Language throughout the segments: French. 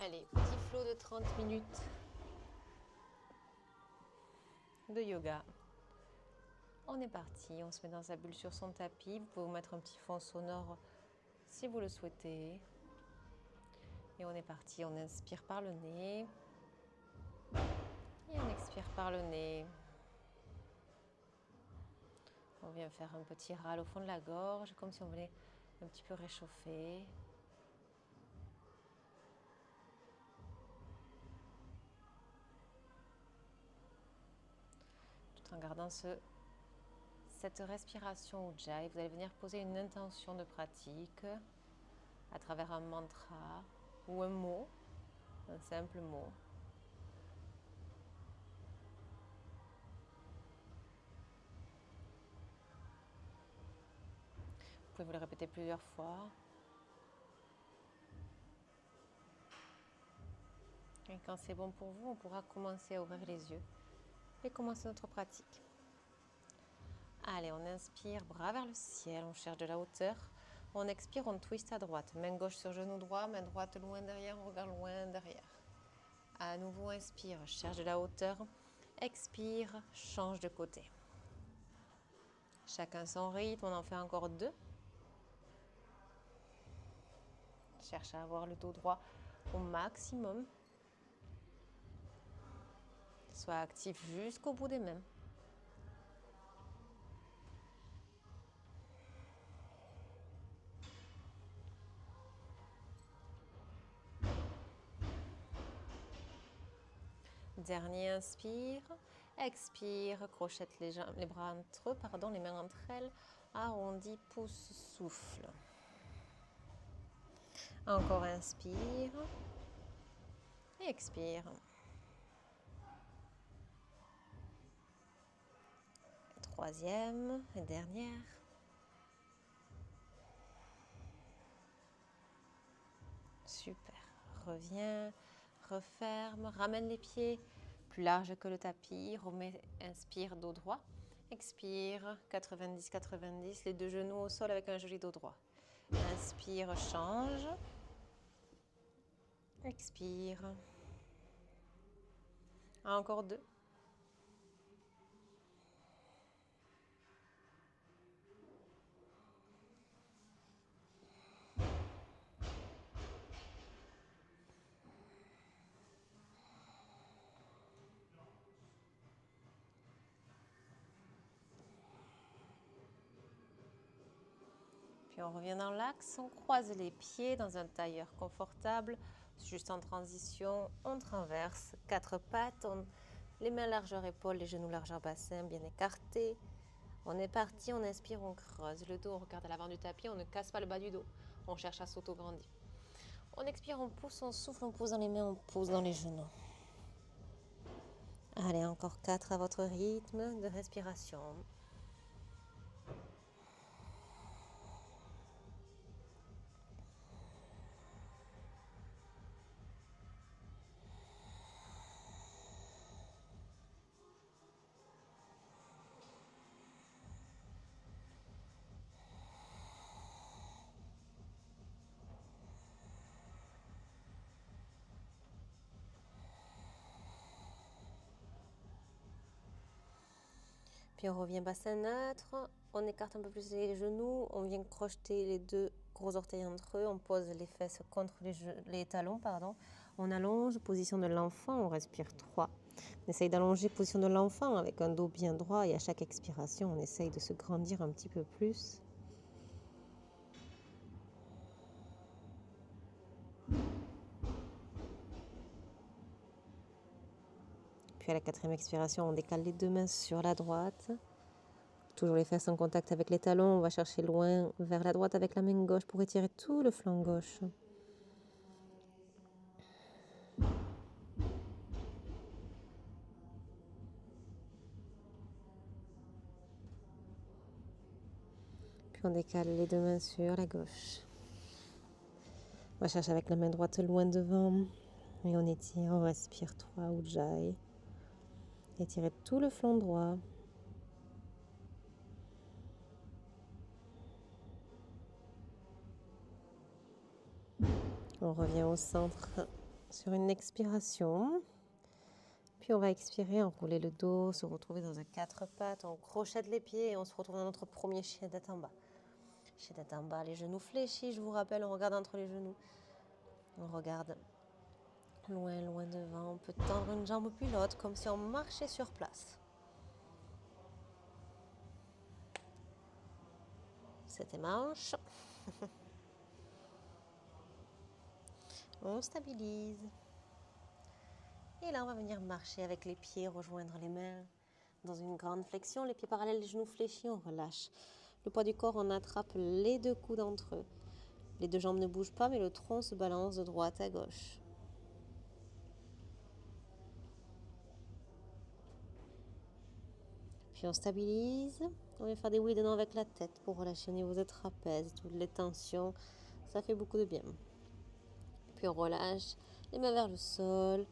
Allez, petit flow de 30 minutes de yoga. On est parti, on se met dans sa bulle sur son tapis. Vous pouvez vous mettre un petit fond sonore si vous le souhaitez. Et on est parti, on inspire par le nez. Et on expire par le nez. On vient faire un petit râle au fond de la gorge, comme si on voulait un petit peu réchauffer. Tout en gardant cette respiration Ujjayi, vous allez venir poser une intention de pratique à travers un mantra ou un mot, un simple mot. Vous pouvez vous le répéter plusieurs fois. Et quand c'est bon pour vous, on pourra commencer à ouvrir les yeux et commencer notre pratique. Allez, on inspire, bras vers le ciel, on cherche de la hauteur. On expire, on twist à droite. Main gauche sur genou droit, main droite loin derrière, regard loin derrière. À nouveau, inspire, cherche de la hauteur. Expire, change de côté. Chacun son rythme, on en fait encore 2. Cherche à avoir le dos droit au maximum. Sois actif jusqu'au bout des mains. Dernier inspire, expire, crochette les bras entre eux, les mains entre elles, arrondi, pouce, souffle. Encore inspire et expire. Troisième et dernière. Super. Reviens, referme, ramène les pieds plus larges que le tapis. Inspire, dos droit. Expire, 90-90, les deux genoux au sol avec un joli dos droit. Inspire, change. Expire. Encore 2. Puis on revient dans l'axe, on croise les pieds dans un tailleur confortable, juste en transition, on traverse 4 pattes, les mains largeur épaule, les genoux largeur bassin, bien écartés. On est parti, on inspire, on creuse le dos, on regarde à l'avant du tapis, on ne casse pas le bas du dos, on cherche à s'auto-grandir. On expire, on pousse, on souffle, on pose dans les mains, on pose dans les genoux. Allez, encore 4 à votre rythme de respiration. Puis on revient bassin neutre, on écarte un peu plus les genoux, on vient crocheter les 2 gros orteils entre eux, on pose les fesses contre les talons, on allonge, position de l'enfant, on respire 3. On essaye d'allonger position de l'enfant avec un dos bien droit et à chaque expiration, on essaye de se grandir un petit peu plus. Puis à la 4e expiration, on décale les 2 mains sur la droite. Toujours les fesses en contact avec les talons. On va chercher loin vers la droite avec la main gauche pour étirer tout le flanc gauche. Puis on décale les 2 mains sur la gauche. On va chercher avec la main droite loin devant. Et on étire, on respire 3 Ujjayi. Étirez tout le flanc droit. On revient au centre sur une expiration. Puis on va expirer, enrouler le dos, se retrouver dans un 4 pattes, on crochette les pieds et on se retrouve dans notre premier chien tête en bas. Chien tête en bas, les genoux fléchis, je vous rappelle, on regarde entre les genoux. On regarde loin, loin devant. On peut tendre une jambe puis l'autre, comme si on marchait sur place. C'était manche. On stabilise. Et là, on va venir marcher avec les pieds, rejoindre les mains dans une grande flexion. Les pieds parallèles, les genoux fléchis, on relâche. Le poids du corps, on attrape les deux coudes entre eux. Les deux jambes ne bougent pas, mais le tronc se balance de droite à gauche. Puis on stabilise. On va faire des oui et des non avec la tête pour relâcher au niveau des trapèzes, toutes les tensions. Ça fait beaucoup de bien. Puis on relâche les mains vers le sol.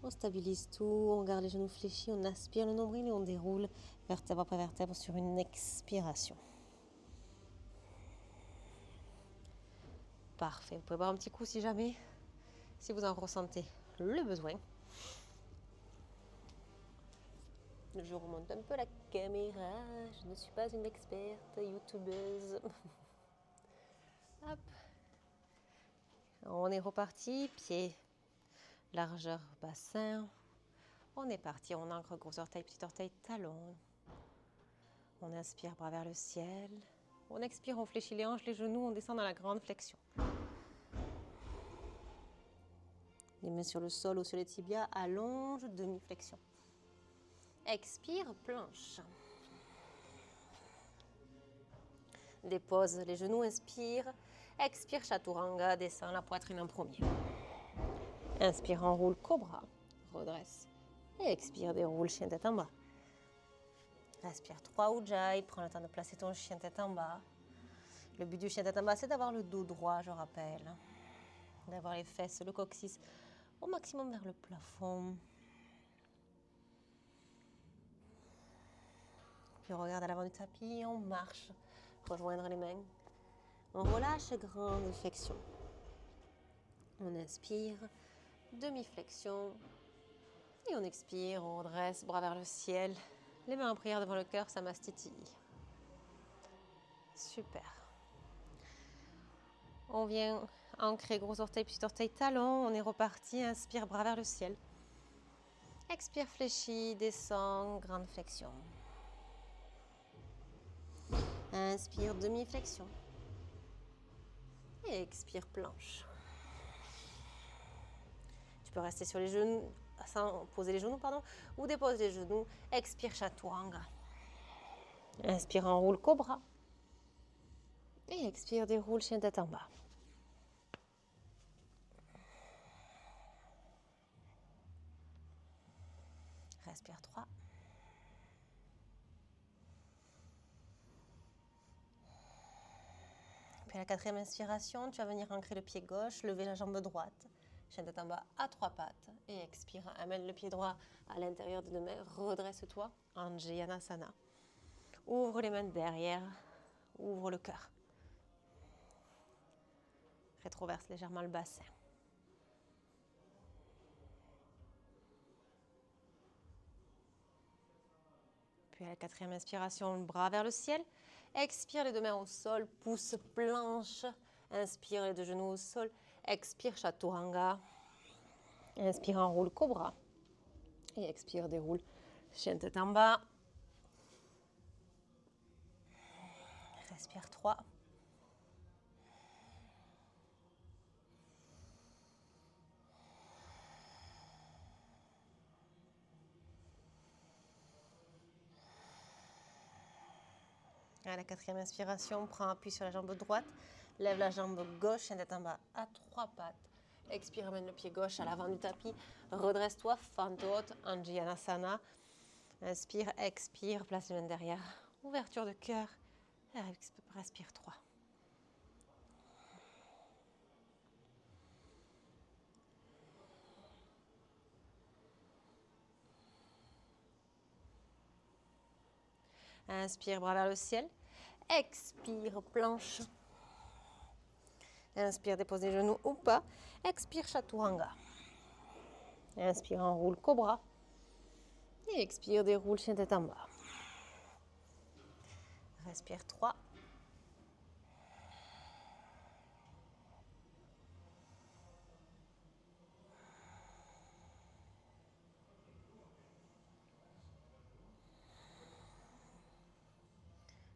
On stabilise tout. On garde les genoux fléchis. On aspire le nombril et on déroule vertèbre après vertèbre sur une expiration. Parfait. Vous pouvez boire un petit coup si jamais, si vous en ressentez le besoin. Je remonte un peu la caméra. Je ne suis pas une experte youtubeuse. Hop. On est reparti. Pied, largeur, bassin. On est parti. On ancre gros orteil, petit orteil, talon. On inspire, bras vers le ciel. On expire, on fléchit les hanches, les genoux. On descend dans la grande flexion. Les mains sur le sol ou sur les tibias. Allonge, demi-flexion. Expire, planche. Dépose les genoux, inspire. Expire, chaturanga, descend la poitrine en premier. Inspire, enroule, cobra. Redresse. Et expire, déroule, chien tête en bas. Respire 3 ujjayi. Prends le temps de placer ton chien tête en bas. Le but du chien tête en bas, c'est d'avoir le dos droit, je rappelle. D'avoir les fesses, le coccyx au maximum vers le plafond. Puis on regarde à l'avant du tapis, on marche. Rejoindre les mains. On relâche, grande flexion. On inspire, demi-flexion. Et on expire, on dresse, bras vers le ciel. Les mains en prière devant le cœur, samastiti. Super. On vient ancrer gros orteil, petit orteil, talon. On est reparti, inspire, bras vers le ciel. Expire, fléchis, descend, grande flexion. Inspire, demi-flexion. Et expire, planche. Tu peux rester sur les genoux, sans poser les genoux, ou dépose les genoux. Expire, chaturanga. Inspire, enroule, cobra. Et expire, déroule, chien tête en bas. Respire 3. Puis à la 4e inspiration, tu vas venir ancrer le pied gauche, lever la jambe droite. Chien tête en bas à 3 pattes. Et expire, amène le pied droit à l'intérieur des deux mains. Redresse-toi, Anjaneyasana. Ouvre les mains derrière, ouvre le cœur. Rétroverse légèrement le bassin. Puis à la 4e inspiration, le bras vers le ciel. Expire, les deux mains au sol, pouce planche. Inspire, les deux genoux au sol. Expire, chaturanga. Inspire, enroule, cobra. Et expire, déroule, chien tête en bas. Respire 3. À la 4e inspiration, prends appui sur la jambe droite. Lève la jambe gauche, chien tête en bas à 3 pattes. Expire, amène le pied gauche à l'avant du tapis. Redresse-toi, fente haute, Anjaneyasana. Inspire, expire, place les mains derrière. Ouverture de cœur. Respire 3. Inspire, bras vers le ciel. Expire, planche. Inspire, dépose les genoux ou pas. Expire, chaturanga. Inspire, enroule cobra. Et expire, déroule chien tête en bas. Respire 3.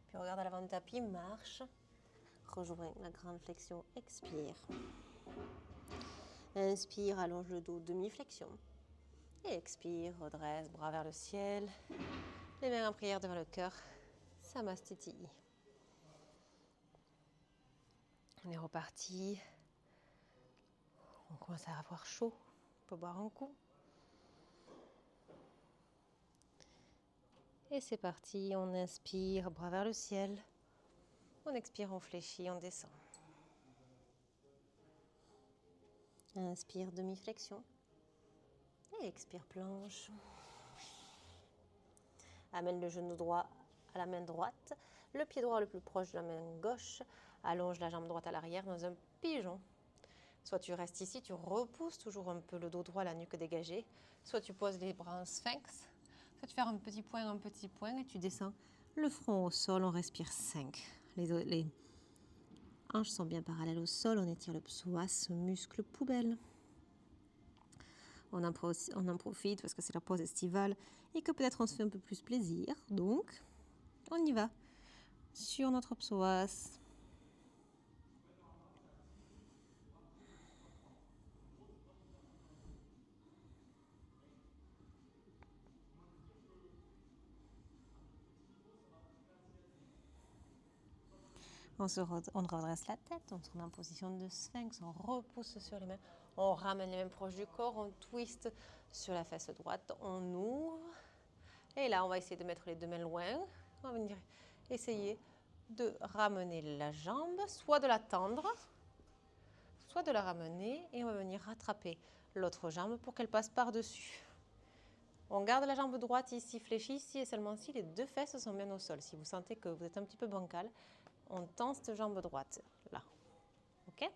Puis regarde à l'avant du tapis, marche. Rejoins la grande flexion, expire. Inspire, allonge le dos, demi-flexion. Et expire, redresse, bras vers le ciel. Les mains en prière devant le cœur. Samastiti. On est reparti. On commence à avoir chaud. On peut boire un coup. Et c'est parti. On inspire, bras vers le ciel. On expire, on fléchit, on descend. Inspire, demi-flexion. Et expire, planche. Amène le genou droit à la main droite. Le pied droit le plus proche de la main gauche. Allonge la jambe droite à l'arrière dans un pigeon. Soit tu restes ici, tu repousses toujours un peu le dos droit, la nuque dégagée. Soit tu poses les bras en sphinx. Soit tu fais un petit point et tu descends le front au sol. On respire 5. Les hanches sont bien parallèles au sol. On étire le psoas, muscle poubelle. On en profite parce que c'est la pause estivale et que peut-être on se fait un peu plus plaisir. Donc, on y va. Sur notre psoas. On redresse la tête, on se met en position de sphinx, on repousse sur les mains, on ramène les mains proches du corps, on twist sur la fesse droite, on ouvre. Et là, on va essayer de mettre les deux mains loin. On va venir essayer de ramener la jambe, soit de la tendre, soit de la ramener. Et on va venir rattraper l'autre jambe pour qu'elle passe par-dessus. On garde la jambe droite ici, fléchie ici et seulement si les deux fesses sont bien au sol. Si vous sentez que vous êtes un petit peu bancal, on tend cette jambe droite, là. Ok?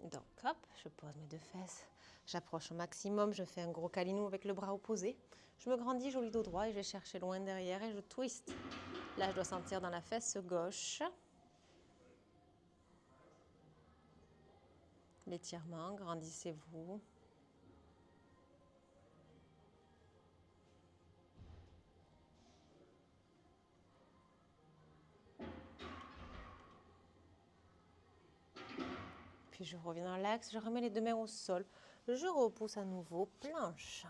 Donc, hop, je pose mes deux fesses. J'approche au maximum, je fais un gros câlinou avec le bras opposé. Je me grandis, joli dos droit et je vais chercher loin derrière et je twist. Là, je dois sentir dans la fesse gauche. L'étirement, grandissez-vous. Puis je reviens dans l'axe, je remets les deux mains au sol. Je repousse à nouveau, planche.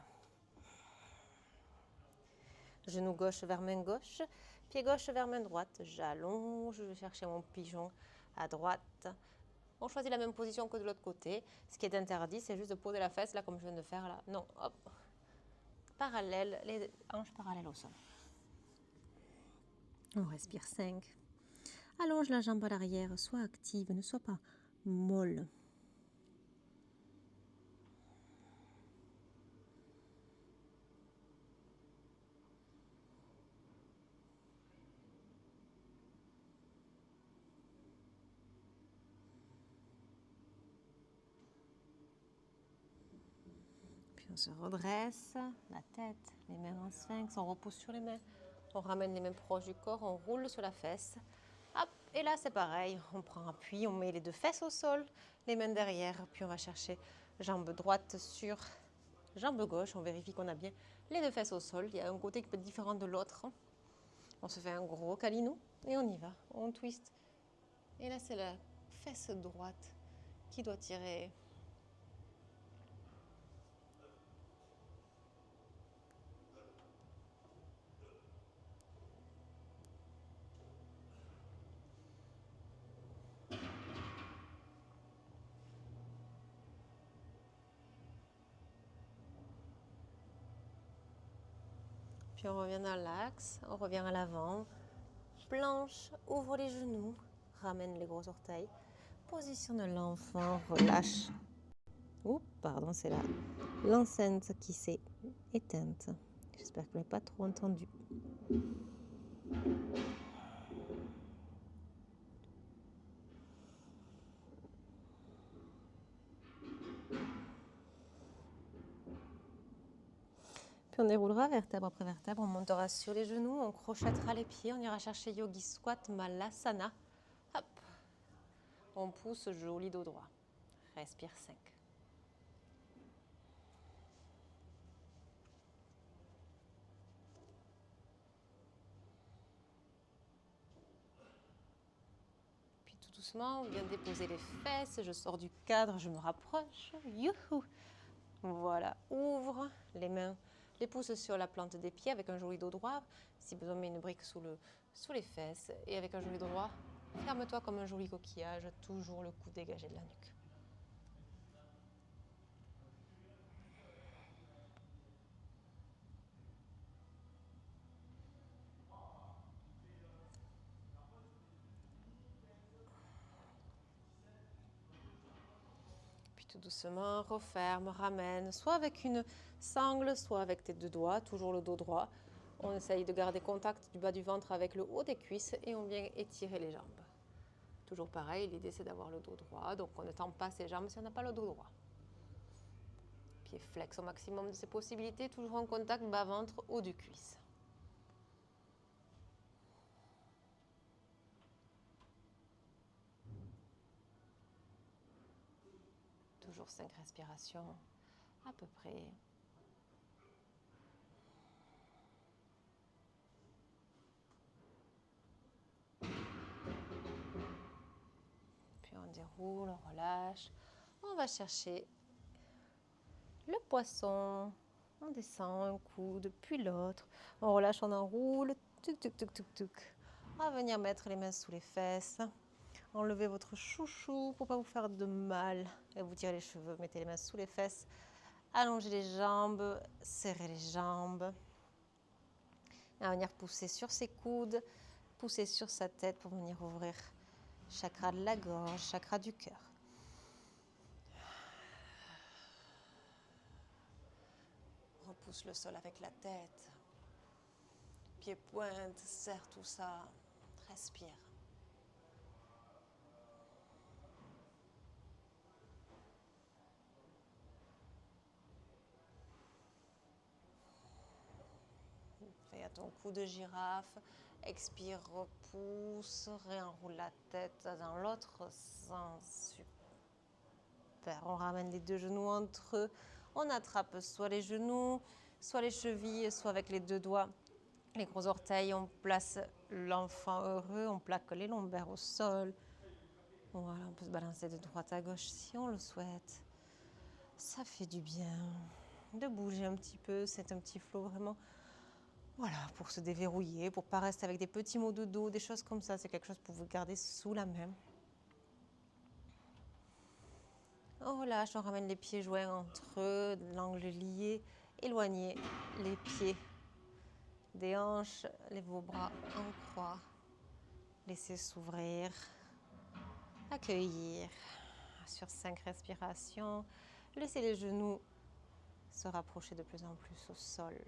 Genou gauche vers main gauche, pied gauche vers main droite. J'allonge, je vais chercher mon pigeon à droite. On choisit la même position que de l'autre côté. Ce qui est interdit, c'est juste de poser la fesse, là, comme je viens de faire, là. Non, hop. Parallèle, les hanches parallèles au sol. On respire 5. Allonge la jambe à l'arrière, sois active, ne sois pas molle. Puis on se redresse, la tête, les mains en sphinx, on repousse sur les mains. On ramène les mains proches du corps, on roule sur la fesse. Hop, et là c'est pareil, on prend appui, on met les deux fesses au sol, les mains derrière, puis on va chercher jambe droite sur jambe gauche. On vérifie qu'on a bien les deux fesses au sol. Il y a un côté qui peut être différent de l'autre. On se fait un gros câlinou et on y va, on twist. Et là c'est la fesse droite qui doit tirer. Puis on revient dans l'axe, on revient à l'avant. Planche, ouvre les genoux, ramène les gros orteils. Positionne l'enfant, relâche. Oups, pardon, c'est là l'enceinte qui s'est éteinte. J'espère que vous n'avez pas trop entendu. Puis on déroulera vertèbre après vertèbre, on montera sur les genoux, on crochettera les pieds, on ira chercher Yogi Squat Malasana. Hop, on pousse joli dos droit. Respire 5. Puis tout doucement, on vient déposer les fesses, je sors du cadre, je me rapproche. Youhou! Voilà, ouvre les mains, les pouces sur la plante des pieds avec un joli dos droit. Si besoin, mets une brique sous les fesses. Et avec un joli dos droit, ferme-toi comme un joli coquillage, toujours le cou dégagé de la nuque. Puis tout doucement, referme, ramène, soit avec une sangle, soit avec tes deux doigts, toujours le dos droit. On essaye de garder contact du bas du ventre avec le haut des cuisses et on vient étirer les jambes. Toujours pareil, l'idée c'est d'avoir le dos droit, donc on ne tend pas ses jambes si on n'a pas le dos droit. Pied flex au maximum de ses possibilités, toujours en contact bas-ventre, haut du cuisse. Toujours 5 respirations à peu près. Puis on déroule, on relâche. On va chercher le poisson. On descend un coude, puis l'autre. On relâche, on enroule. Tuc, tuc, tuc, tuc, tuc. On va venir mettre les mains sous les fesses. Enlevez votre chouchou pour ne pas vous faire de mal. Et vous tirez les cheveux, mettez les mains sous les fesses. Allongez les jambes, serrez les jambes. On va venir pousser sur ses coudes, pousser sur sa tête pour venir ouvrir chakra de la gorge, chakra du cœur. Repousse le sol avec la tête. Pieds pointe, serre tout ça. Respire. Fais à ton cou de girafe. Expire, repousse, réenroule la tête dans l'autre sens. Super. On ramène les deux genoux entre eux. On attrape soit les genoux, soit les chevilles, soit avec les deux doigts. Les gros orteils, on place l'enfant heureux, on plaque les lombaires au sol. Voilà, on peut se balancer de droite à gauche si on le souhaite. Ça fait du bien de bouger un petit peu, c'est un petit flow vraiment. Voilà, pour se déverrouiller, pour ne pas rester avec des petits maux de dos, des choses comme ça. C'est quelque chose pour vous garder sous la main. On relâche, on ramène les pieds joints entre eux, l'angle lié. Éloignez les pieds des hanches, les vos bras en croix. Laissez s'ouvrir. Accueillir. Sur 5 respirations. Laissez les genoux se rapprocher de plus en plus au sol.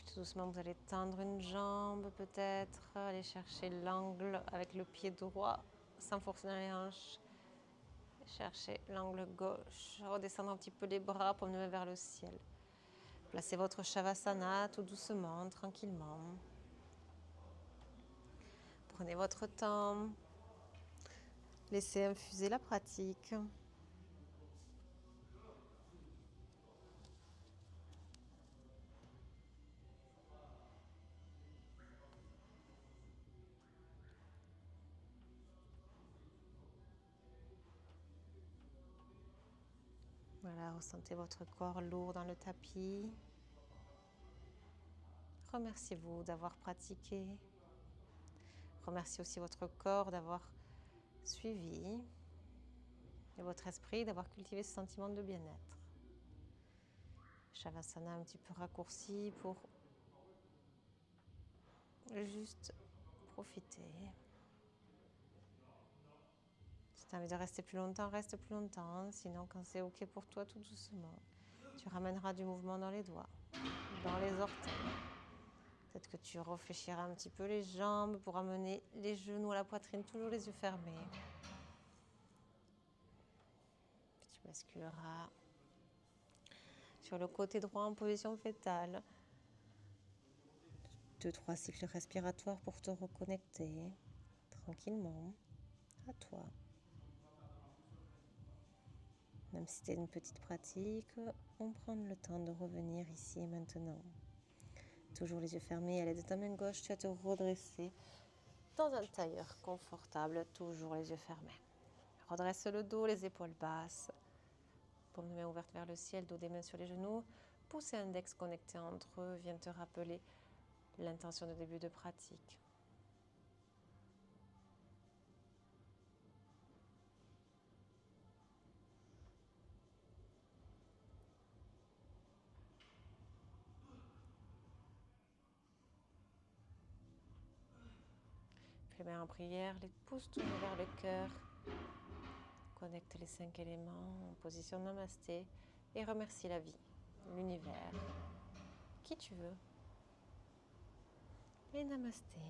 Tout doucement, vous allez tendre une jambe peut-être, aller chercher l'angle avec le pied droit sans forcer dans les hanches. Cherchez l'angle gauche, redescendre un petit peu les bras pour mener vers le ciel. Placez votre Shavasana tout doucement, tranquillement. Prenez votre temps. Laissez infuser la pratique. Voilà, ressentez votre corps lourd dans le tapis. Remerciez-vous d'avoir pratiqué. Remerciez aussi votre corps d'avoir suivi et votre esprit d'avoir cultivé ce sentiment de bien-être. Shavasana un petit peu raccourci pour juste profiter. tu as envie de rester plus longtemps, reste plus longtemps. Sinon, quand c'est OK pour toi, tout doucement, tu ramèneras du mouvement dans les doigts, dans les orteils. Peut-être que tu réfléchiras un petit peu les jambes pour amener les genoux à la poitrine, toujours les yeux fermés. Tu basculeras sur le côté droit en position fétale. 2-3 cycles respiratoires pour te reconnecter tranquillement à toi. Même si c'est une petite pratique, on prend le temps de revenir ici et maintenant. Toujours les yeux fermés, à l'aide de ta main gauche, tu vas te redresser dans un tailleur confortable, toujours les yeux fermés. Redresse le dos, les épaules basses. Paume de main ouverte vers le ciel, dos des mains sur les genoux. Pouce et index connectés entre eux, viens te rappeler l'intention de début de pratique. Les mains en prière, les pouces tournés vers le cœur. Connecte les 5 éléments en position namasté et remercie la vie, l'univers, qui tu veux. Et namasté.